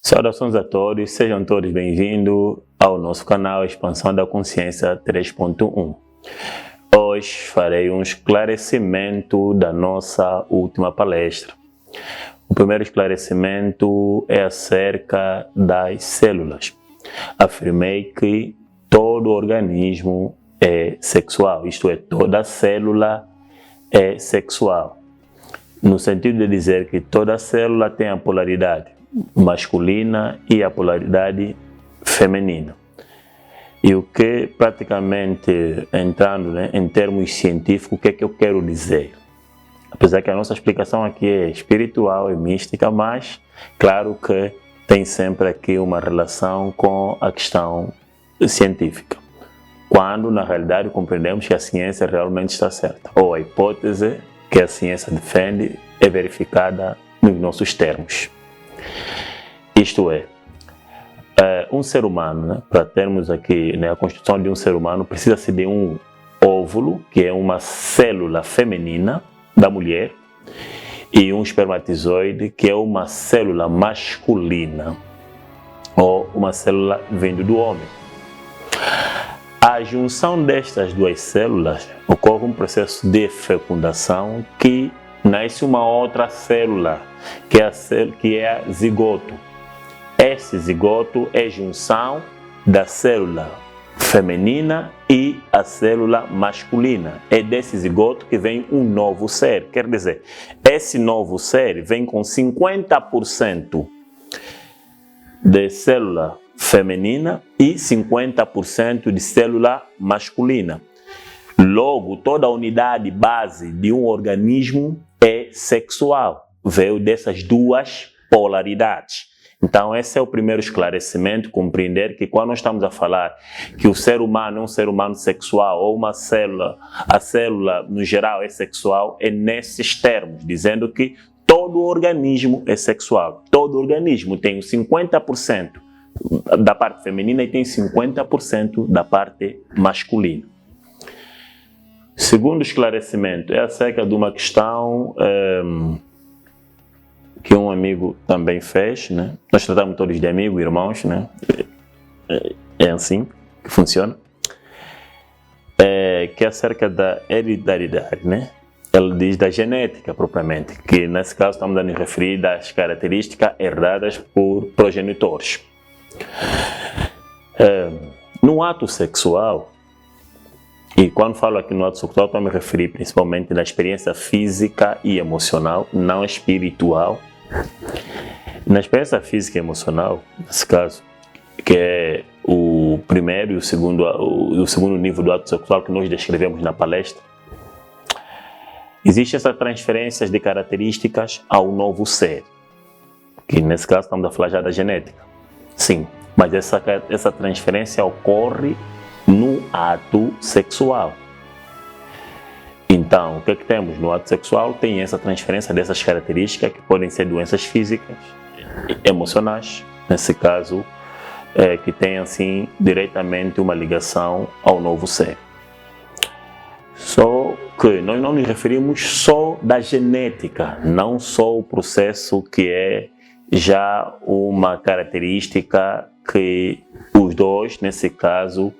Saudações a todos, sejam todos bem-vindos ao nosso canal Expansão da Consciência 3.1. Hoje farei um esclarecimento da nossa última palestra. O primeiro esclarecimento é acerca das células. Afirmei que todo organismo é sexual, isto é, toda célula é sexual, no sentido de dizer que toda célula tem a polaridade masculina e a polaridade feminina. E o que praticamente, entrando em termos científicos, o que é que eu quero dizer? Apesar que a nossa explicação aqui é espiritual e mística, mas claro que tem sempre aqui uma relação com a questão científica. Quando na realidade compreendemos que a ciência realmente está certa, ou a hipótese que a ciência defende é verificada nos nossos termos. Isto é, um ser humano, para termos aqui a construção de um ser humano, precisa-se de um óvulo, que é uma célula feminina da mulher, e um espermatozoide, que é uma célula masculina, ou uma célula vindo do homem. A junção destas duas células ocorre um processo de fecundação que nasce uma outra célula, que é a zigoto. Esse zigoto é a junção da célula feminina e a célula masculina. É desse zigoto que vem um novo ser. Quer dizer, esse novo ser vem com 50% de célula feminina e 50% de célula masculina. Logo, toda a unidade base de um organismo é sexual, veio dessas duas polaridades. Então, esse é o primeiro esclarecimento, compreender que quando nós estamos a falar que o ser humano é um ser humano sexual, ou uma célula, a célula no geral é sexual, é nesses termos, dizendo que todo organismo é sexual. Todo organismo tem 50% da parte feminina e tem 50% da parte masculina. Segundo esclarecimento é acerca de uma questão que um amigo também fez, né? Nós tratamos todos de amigos, irmãos, né? É assim que funciona. Que é acerca da hereditariedade, né? Ele diz da genética propriamente, que nesse caso estamos a nos referir das características herdadas por progenitores. No ato sexual, e quando falo aqui no ato sexual, estou a me referir principalmente na experiência física e emocional, não espiritual. Na experiência física e emocional, nesse caso, que é o primeiro e o segundo nível do ato sexual que nós descrevemos na palestra, existe essa transferência de características ao novo ser, que nesse caso estamos a falar já da genética. Sim, mas essa transferência ocorre no ato sexual. Então, o que é que temos no ato sexual? Tem essa transferência dessas características que podem ser doenças físicas, emocionais, nesse caso, que tem assim diretamente uma ligação ao novo ser. Só que nós não nos referimos só da genética, não só o processo que é já uma característica que os dois, nesse caso,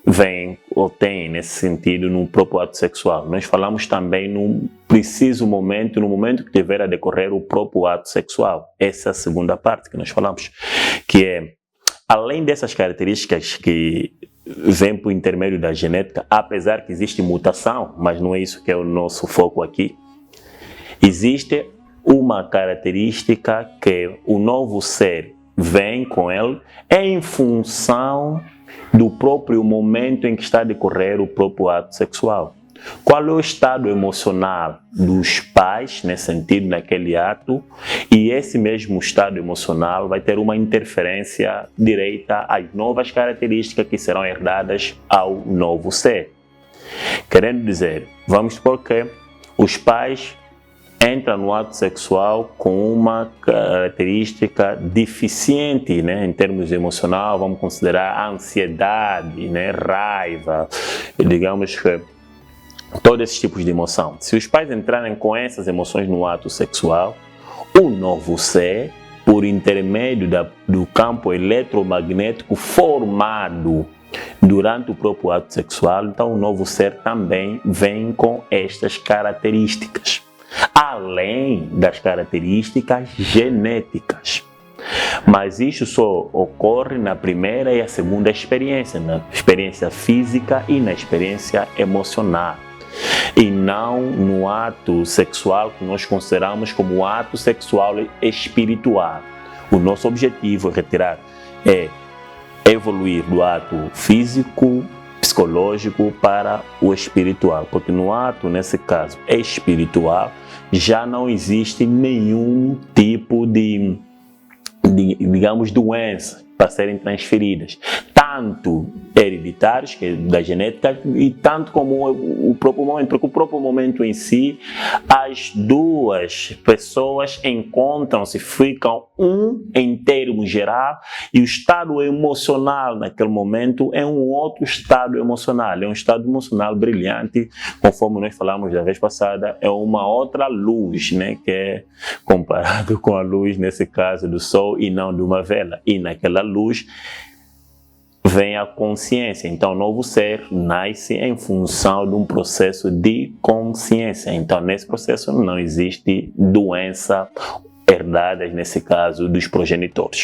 vem ou tem nesse sentido no próprio ato sexual. Nós falamos também num preciso momento, no momento que tiver a decorrer o próprio ato sexual. Essa é a segunda parte que nós falamos, que é, além dessas características que vêm por intermédio da genética, apesar que existe mutação, mas não é isso que é o nosso foco aqui, existe uma característica que o novo ser vem com ele em função do próprio momento em que está a decorrer o próprio ato sexual. Qual é o estado emocional dos pais, nesse sentido, naquele ato, e esse mesmo estado emocional vai ter uma interferência direta às novas características que serão herdadas ao novo ser. Querendo dizer, vamos supor que os pais entra no ato sexual com uma característica deficiente, né, em termos emocional, vamos considerar a ansiedade, né, raiva, digamos que todos esses tipos de emoção. Se os pais entrarem com essas emoções no ato sexual, o novo ser por intermédio do campo eletromagnético formado durante o próprio ato sexual. Então o novo ser também vem com estas características, além das características genéticas. Mas isso só ocorre na primeira e a segunda experiência, na experiência física e na experiência emocional, e não no ato sexual que nós consideramos como o ato sexual espiritual. O nosso objetivo é evoluir do ato físico, psicológico para o espiritual, porque no ato, nesse caso, espiritual, já não existe nenhum tipo de digamos, doenças para serem transferidas, tanto hereditários, que é da genética, e tanto como o próprio momento, porque o próprio momento em si, as duas pessoas encontram-se, ficam em termo geral, e o estado emocional naquele momento é um outro estado emocional, é um estado emocional brilhante, conforme nós falamos da vez passada, é uma outra luz, né, que é comparado com a luz, nesse caso, do sol e não de uma vela, e naquela luz vem a consciência. Então o novo ser nasce em função de um processo de consciência. Então nesse processo não existe doença herdadas, nesse caso, dos progenitores.